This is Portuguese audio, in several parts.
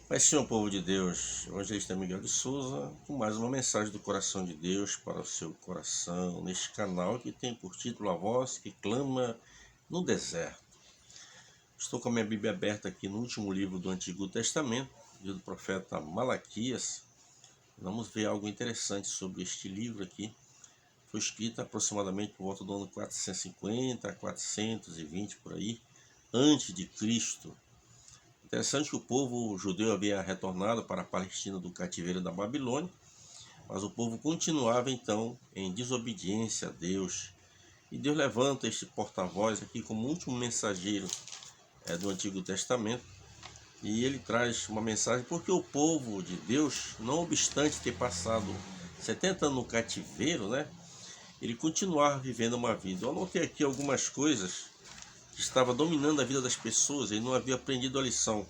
Pai Senhor, povo de Deus, evangelista Miguel de Souza, com mais uma mensagem do coração de Deus para o seu coração, neste canal que tem por título A Voz que Clama no Deserto. Estou com a minha Bíblia aberta aqui no último livro do Antigo Testamento, livro do profeta Malaquias. Vamos ver algo interessante sobre este livro aqui. Foi escrito aproximadamente por volta do ano 450 a 420, por aí, antes de Cristo. Interessante que o povo judeu havia retornado para a Palestina do cativeiro da Babilônia, mas o povo continuava então em desobediência a Deus. E Deus levanta este porta-voz aqui como último mensageiro do Antigo Testamento, e ele traz uma mensagem porque o povo de Deus, não obstante ter passado 70 anos no cativeiro, ele continuava vivendo uma vida. Eu anotei aqui algumas coisas que estavam dominando a vida das pessoas, ele não havia aprendido a lição.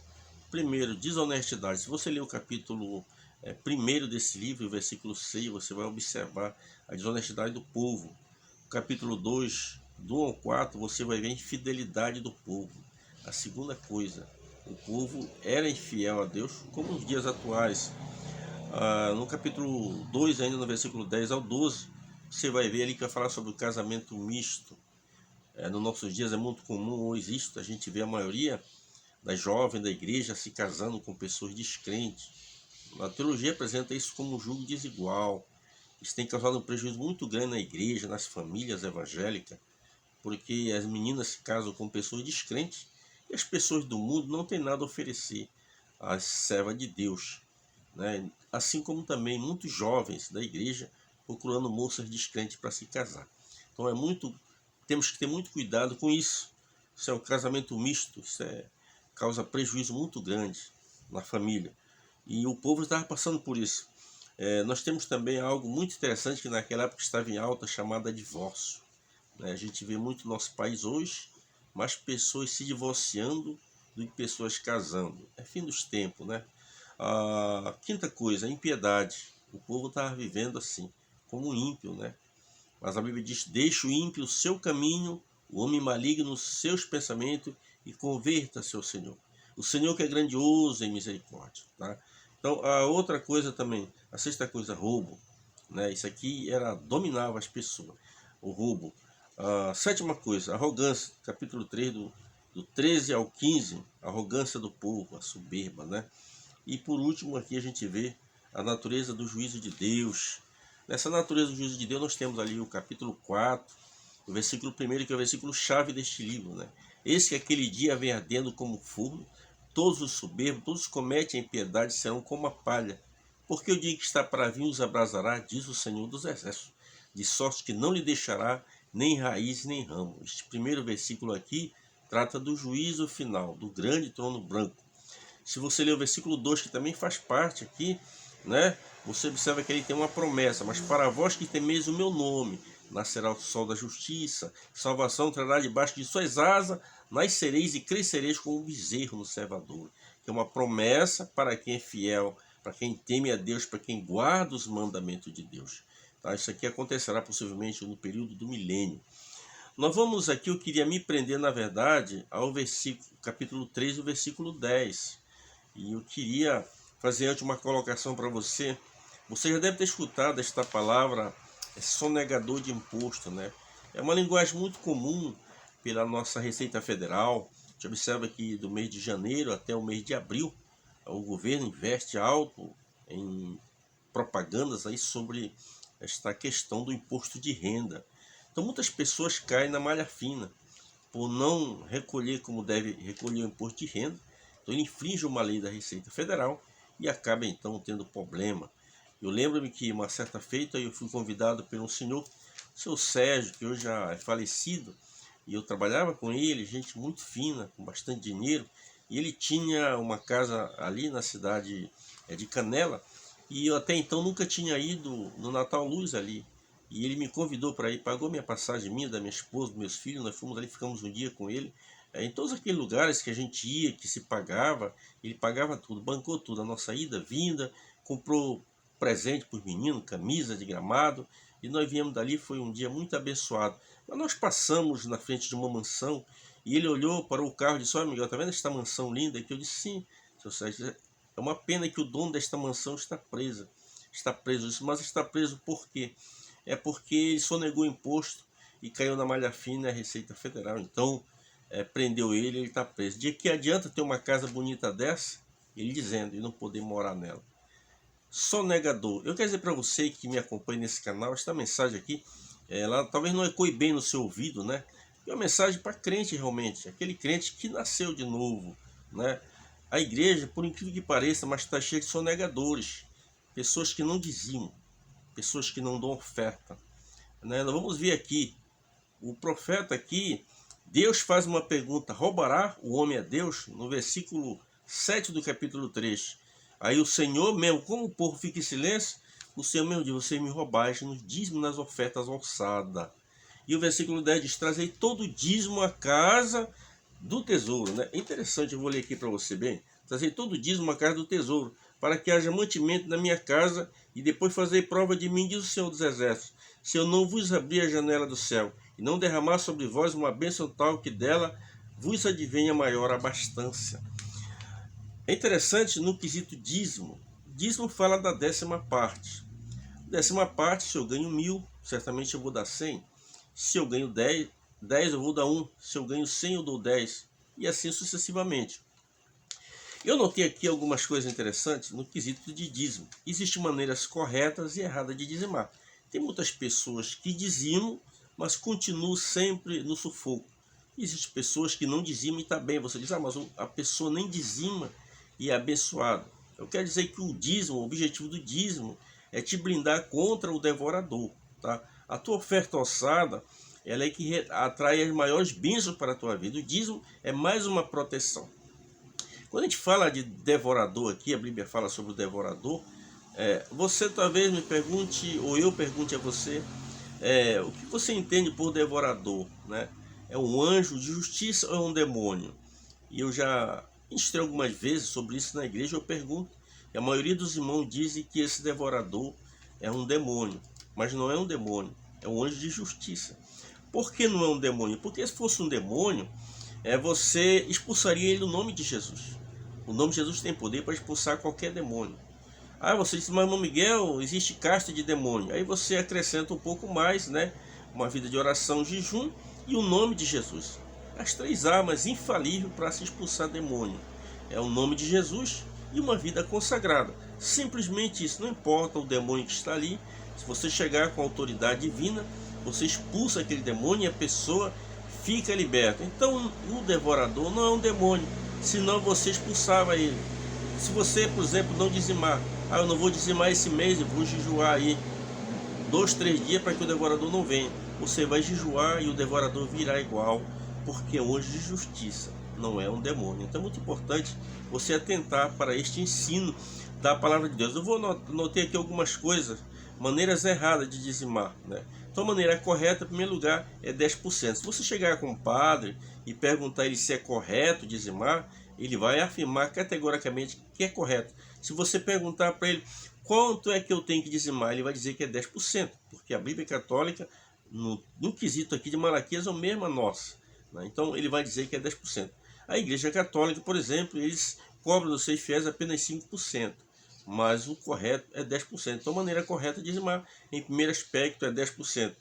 Primeiro, desonestidade. Se você ler o capítulo 1 desse livro, o versículo 6, você vai observar a desonestidade do povo. O capítulo 2, do 1 ao 4, você vai ver a infidelidade do povo. A segunda coisa, o povo era infiel a Deus, como nos dias atuais. No capítulo 2, ainda no versículo 10 ao 12, você vai ver ali que vai falar sobre o casamento misto. Nos nossos dias é muito comum, ou existe, a gente vê a maioria das jovens da igreja se casando com pessoas descrentes. A teologia apresenta isso como um julgo desigual. Isso tem causado um prejuízo muito grande na igreja, nas famílias evangélicas, porque as meninas se casam com pessoas descrentes e as pessoas do mundo não têm nada a oferecer às servas de Deus, Assim como também muitos jovens da igreja procurando moças descrentes para se casar. Então temos que ter muito cuidado com isso. Isso é um casamento misto, causa prejuízo muito grande na família. E o povo estava passando por isso. Nós temos também algo muito interessante que naquela época estava em alta, chamada divórcio. A gente vê muito no nosso país hoje, mais pessoas se divorciando do que pessoas casando. É fim dos tempos, A quinta coisa, a impiedade. O povo estava vivendo assim, como um ímpio, Mas a Bíblia diz, deixa o ímpio o seu caminho, o homem maligno os seus pensamentos e converta-se ao Senhor. O Senhor que é grandioso em misericórdia, Então, a outra coisa também, a sexta coisa, roubo, Isso aqui dominava as pessoas, o roubo. A sétima coisa, arrogância, capítulo 3, do 13 ao 15, a arrogância do povo, a soberba, E por último aqui a gente vê a natureza do juízo de Deus. Nessa natureza do juízo de Deus nós temos ali o capítulo 4, o versículo 1, que é o versículo chave deste livro, Esse que aquele dia vem ardendo como fogo, todos os soberbos, todos os que cometem a impiedade serão como a palha. Porque o dia que está para vir os abrasará, diz o Senhor dos Exércitos, de sorte que não lhe deixará nem raiz nem ramo. Este primeiro versículo aqui trata do juízo final, do grande trono branco. Se você ler o versículo 2, que também faz parte aqui, Você observa que ele tem uma promessa, mas para vós que temeis o meu nome, nascerá o sol da justiça, salvação trará debaixo de suas asas, nascereis e crescereis como um bezerro no cevador. Que é uma promessa para quem é fiel, para quem teme a Deus, para quem guarda os mandamentos de Deus. Isso aqui acontecerá possivelmente no período do milênio. Nós vamos aqui, eu queria me prender, na verdade, ao versículo, capítulo 3, o versículo 10. E eu queria fazer antes uma colocação para você. Você já deve ter escutado esta palavra, sonegador de imposto, É uma linguagem muito comum pela nossa Receita Federal. A gente observa que do mês de janeiro até o mês de abril, o governo investe alto em propagandas aí sobre esta questão do imposto de renda. Então muitas pessoas caem na malha fina por não recolher como deve recolher o imposto de renda. Então ele infringe uma lei da Receita Federal e acaba então tendo problema. Eu lembro-me que uma certa feita eu fui convidado por um senhor, o seu Sérgio, que hoje já é falecido, e eu trabalhava com ele, gente muito fina, com bastante dinheiro, e ele tinha uma casa ali na cidade de Canela, e eu até então nunca tinha ido no Natal Luz ali. E ele me convidou para ir, pagou minha passagem, minha, da minha esposa, dos meus filhos, nós fomos ali, ficamos um dia com ele. Em todos aqueles lugares que a gente ia, que se pagava, ele pagava tudo, bancou tudo, a nossa ida, vinda, comprou presente para os meninos, camisa de Gramado, e nós viemos dali, foi um dia muito abençoado. Mas nós passamos na frente de uma mansão, e ele olhou para o carro e disse, olha Miguel, tá vendo esta mansão linda? Que eu disse, sim, seu Sérgio, É uma pena que o dono desta mansão está preso. Mas está preso por quê? É porque ele sonegou imposto e caiu na malha fina a Receita Federal. Então, prendeu ele está preso. De que adianta ter uma casa bonita dessa? Ele dizendo, e não poder morar nela. Sonegador. Eu quero dizer para você que me acompanha nesse canal, esta mensagem aqui, ela talvez não ecoe bem no seu ouvido, né? É uma mensagem para crente realmente, aquele crente que nasceu de novo, né? A igreja, por incrível que pareça, mas está cheia de sonegadores, pessoas que não dizimam, pessoas que não dão oferta, né? Nós vamos ver aqui, o profeta aqui, Deus faz uma pergunta, roubará o homem a Deus? No versículo 7 do capítulo 3. Aí o Senhor mesmo, como o povo fica em silêncio, o Senhor mesmo diz, você me roubais nos dízimos, nas ofertas alçadas. E o versículo 10 diz, trazei todo o dízimo à casa do tesouro, né? É interessante, eu vou ler aqui para você bem. Trazei todo o dízimo à casa do tesouro, para que haja mantimento na minha casa, e depois fazei prova de mim, diz o Senhor dos Exércitos, se eu não vos abrir a janela do céu, e não derramar sobre vós uma bênção tal que dela vos advenha maior abastança. É interessante no quesito dízimo. Dízimo fala da 10ª parte. 10ª parte, se eu ganho 1000, certamente eu vou dar 100. Se eu ganho 10 eu vou dar 1. Se eu ganho 100, eu dou 10. E assim sucessivamente. Eu notei aqui algumas coisas interessantes no quesito de dízimo. Existem maneiras corretas e erradas de dizimar. Tem muitas pessoas que dizimam, mas continuam sempre no sufoco. Existem pessoas que não dizimam e está bem. Você diz, mas a pessoa nem dizima e é abençoada. Eu quero dizer que o dízimo, o objetivo do dízimo é te blindar contra o devorador. Tá? A tua oferta alçada, ela é que atrai as maiores bênçãos para a tua vida. O dízimo é mais uma proteção. Quando a gente fala de devorador aqui, a Bíblia fala sobre o devorador, você talvez me pergunte, ou eu pergunte a você, o que você entende por devorador, né? É um anjo de justiça ou é um demônio? E eu já ministrei algumas vezes sobre isso na igreja, eu pergunto, e a maioria dos irmãos dizem que esse devorador é um demônio, mas não é um demônio, é um anjo de justiça. Por que não é um demônio? Porque se fosse um demônio, você expulsaria ele no nome de Jesus. O nome de Jesus tem poder para expulsar qualquer demônio. Você disse, mas irmão Miguel, existe casta de demônio. Aí você acrescenta um pouco mais, né? Uma vida de oração, jejum e o nome de Jesus. As 3 armas infalíveis para se expulsar demônio. É o nome de Jesus e uma vida consagrada. Simplesmente isso, não importa o demônio que está ali. Se você chegar com a autoridade divina, você expulsa aquele demônio e a pessoa fica liberta. Então o devorador não é um demônio, senão você expulsava ele. Se você, por exemplo, não dizimar, eu não vou dizimar esse mês, eu vou jejuar aí 2, 3 dias para que o devorador não venha. Você vai jejuar e o devorador virá igual, porque é um anjo de justiça, não é um demônio. Então é muito importante você atentar para este ensino da palavra de Deus. Eu vou notei aqui algumas coisas, maneiras erradas de dizimar, né? Então a maneira correta, em primeiro lugar, é 10%. Se você chegar com um padre e perguntar ele se é correto dizimar, ele vai afirmar categoricamente que é correto. Se você perguntar para ele quanto é que eu tenho que dizimar, ele vai dizer que é 10%, porque a Bíblia Católica, no quesito aqui de Malaquias, é o mesmo a nossa, né? Então ele vai dizer que é 10%. A Igreja Católica, por exemplo, eles cobram dos seus fiéis apenas 5%, mas o correto é 10%. Então a maneira correta de dizimar, em primeiro aspecto, é 10%.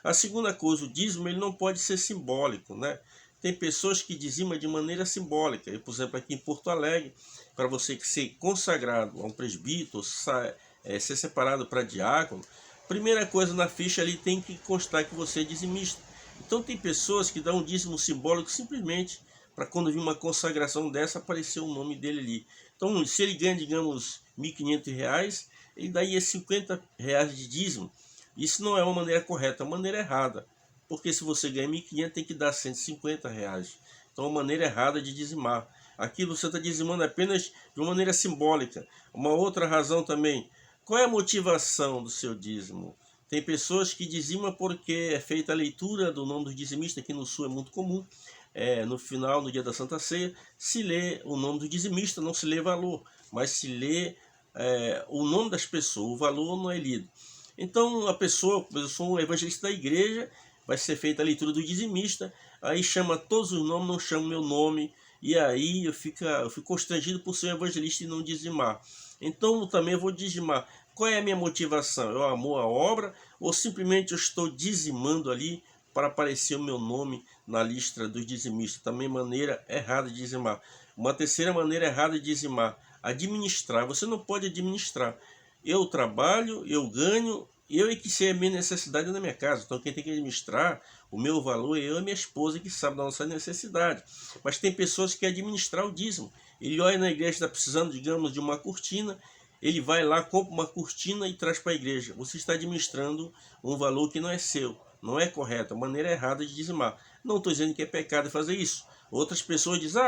A segunda coisa, o dízimo ele não pode ser simbólico, né? Tem pessoas que dizimam de maneira simbólica. Eu, por exemplo, aqui em Porto Alegre, para você ser consagrado a um presbítero, ser separado para diácono, primeira coisa na ficha ali tem que constar que você é dizimista. Então tem pessoas que dão um dízimo simbólico simplesmente para quando vir uma consagração dessa aparecer o nome dele ali. Então se ele ganha, digamos, R$1.500, ele daria R$50 de dízimo. Isso não é uma maneira correta, é uma maneira errada. Porque se você ganha 1.500, tem que dar R$150. Então é uma maneira errada de dizimar. Aqui você está dizimando apenas de uma maneira simbólica. Uma outra razão também. Qual é a motivação do seu dízimo? Tem pessoas que dizimam porque é feita a leitura do nome do dizimista, aqui no Sul é muito comum. No final, no dia da Santa Ceia, se lê o nome do dizimista, não se lê valor, mas se lê o nome das pessoas, o valor não é lido. Então a pessoa, eu sou um evangelista da igreja, vai ser feita a leitura do dizimista, aí chama todos os nomes, não chama o meu nome, e aí eu fico constrangido por ser um evangelista e não dizimar. Então também eu vou dizimar. Qual é a minha motivação? É o amor à obra ou simplesmente eu estou dizimando ali para aparecer o meu nome na lista dos dizimistas? Também maneira errada de dizimar. Uma terceira maneira errada de dizimar: administrar. Você não pode administrar. Eu trabalho, eu ganho, eu é que sei a minha necessidade na minha casa. Então quem tem que administrar o meu valor é eu e minha esposa, que sabe da nossa necessidade. Mas tem pessoas que querem administrar o dízimo. Ele olha na igreja, está precisando, digamos, de uma cortina, ele vai lá, compra uma cortina e traz para a igreja. Você está administrando um valor que não é seu, não é correto, a maneira errada de dizimar. Não estou dizendo que é pecado fazer isso. Outras pessoas dizem: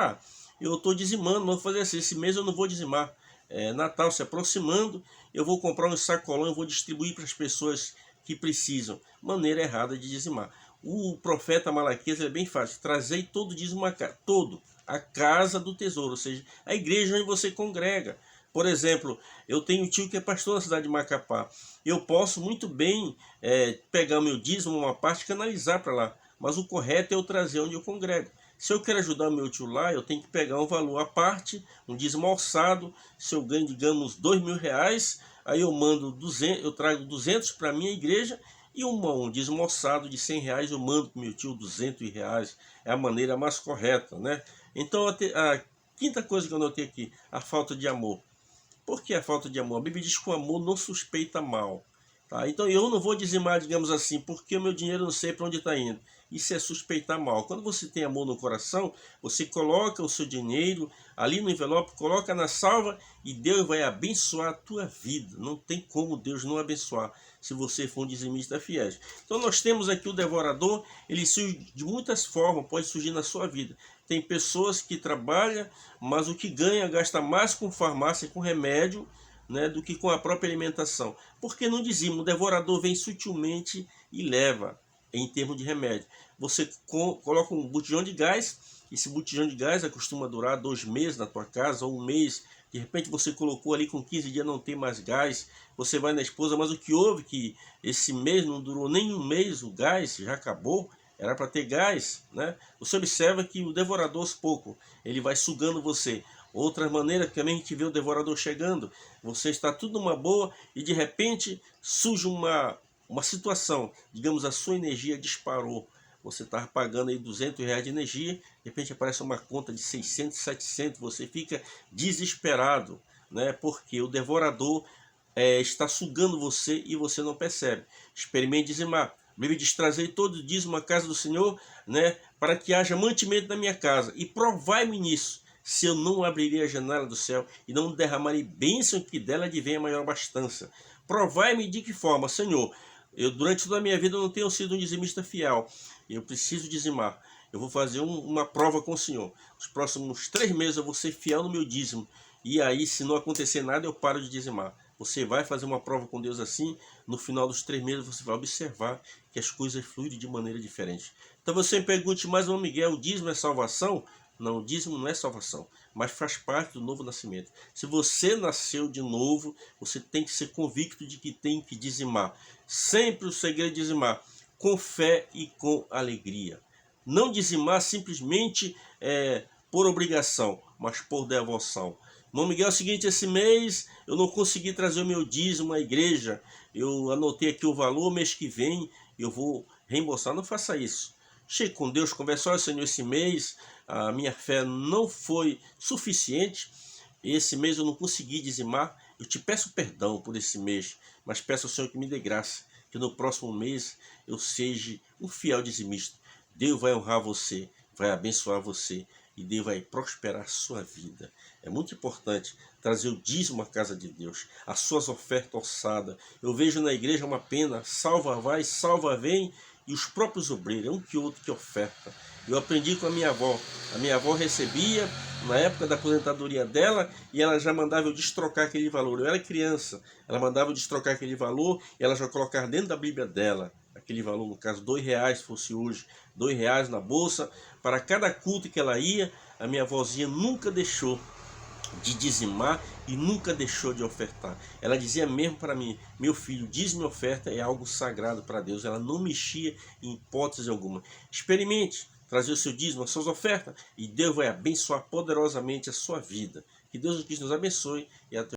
eu estou dizimando, mas vou fazer assim, esse mês eu não vou dizimar. Natal se aproximando, eu vou comprar um sacolão e vou distribuir para as pessoas que precisam. Maneira errada de dizimar. O profeta Malaquias é bem fácil: trazei todo o dízimo a casa do tesouro, ou seja, a igreja onde você congrega. Por exemplo, eu tenho um tio que é pastor na cidade de Macapá. Eu posso muito bem pegar o meu dízimo, uma parte, e canalizar para lá. Mas o correto é eu trazer onde eu congrego. Se eu quero ajudar o meu tio lá, eu tenho que pegar um valor à parte, um dízimo alçado. Se eu ganho, digamos, R$2.000, aí eu mando 200, eu trago 200 para a minha igreja, e um dízimo alçado de R$100 eu mando para o meu tio R$200. É a maneira mais correta, né? Então a quinta coisa que eu notei aqui: a falta de amor. Por que a falta de amor? A Bíblia diz que o amor não suspeita mal. Tá? Então eu não vou dizimar, digamos assim, porque o meu dinheiro não sei para onde está indo. Isso é suspeitar mal. Quando você tem amor no coração, você coloca o seu dinheiro ali no envelope, coloca na salva e Deus vai abençoar a tua vida. Não tem como Deus não abençoar se você for um dizimista fiel. Então nós temos aqui o devorador, ele surge de muitas formas, pode surgir na sua vida. Tem pessoas que trabalham, mas o que ganha gasta mais com farmácia, com remédio, né, do que com a própria alimentação. Porque não dizimos, o devorador vem sutilmente e leva em termos de remédio. Você coloca um botijão de gás, esse botijão de gás costuma durar 2 meses na tua casa, ou 1 mês. De repente você colocou ali, com 15 dias não tem mais gás, você vai na esposa, mas o que houve que esse mês não durou nem 1 mês, o gás já acabou. Era para ter gás, né? Você observa que o devorador, aos poucos, ele vai sugando você. Outra maneira que também a gente vê o devorador chegando: você está tudo numa boa e de repente surge uma situação, digamos, a sua energia disparou. Você está pagando aí R$200 de energia, de repente aparece uma conta de 600, 700, você fica desesperado, né? Porque o devorador está sugando você e você não percebe. Experimente dizimar. A Bíblia diz: trazei todo o dízimo à casa do Senhor, né, para que haja mantimento na minha casa, e provai-me nisso, se eu não abrirei a janela do céu e não derramarei bênção, que dela advém a maior abastança. Provai-me de que forma? Senhor, eu durante toda a minha vida não tenho sido um dizimista fiel, eu preciso dizimar. Eu vou fazer uma prova com o Senhor. Os próximos 3 meses eu vou ser fiel no meu dízimo, e aí, se não acontecer nada, eu paro de dizimar. Você vai fazer uma prova com Deus assim, no final dos 3 meses você vai observar que as coisas fluem de maneira diferente. Então você me pergunte: mas, irmão Miguel, o dízimo é salvação? Não, o dízimo não é salvação, mas faz parte do novo nascimento. Se você nasceu de novo, você tem que ser convicto de que tem que dizimar. Sempre o segredo é dizimar, com fé e com alegria. Não dizimar simplesmente por obrigação, mas por devoção. Irmão Miguel, é o seguinte: esse mês eu não consegui trazer o meu dízimo à igreja, eu anotei aqui o valor, mês que vem eu vou reembolsar. Não faça isso. Chegue com Deus, converse: olha, Senhor, esse mês a minha fé não foi suficiente, esse mês eu não consegui dizimar, eu te peço perdão por esse mês, mas peço ao Senhor que me dê graça, que no próximo mês eu seja um fiel dizimista. Deus vai honrar você, vai abençoar você, e Deus vai prosperar a sua vida. É muito importante trazer o dízimo à casa de Deus, as suas ofertas orçadas. Eu vejo na igreja uma pena: salva vai, salva vem, e os próprios obreiros, um que outro que oferta. Eu aprendi com a minha avó. A minha avó recebia, na época da aposentadoria dela, e ela já mandava eu destrocar aquele valor. Eu era criança, ela mandava eu destrocar aquele valor, e ela já colocava dentro da Bíblia dela aquele valor, no caso R$2, se fosse hoje, R$2 na bolsa. Para cada culto que ela ia, a minha avózinha nunca deixou de dizimar e nunca deixou de ofertar. Ela dizia mesmo para mim: meu filho, dízimo e oferta é algo sagrado para Deus. Ela não mexia em hipótese alguma. Experimente, trazer o seu dízimo, as suas ofertas, e Deus vai abençoar poderosamente a sua vida. Que Deus nos abençoe e até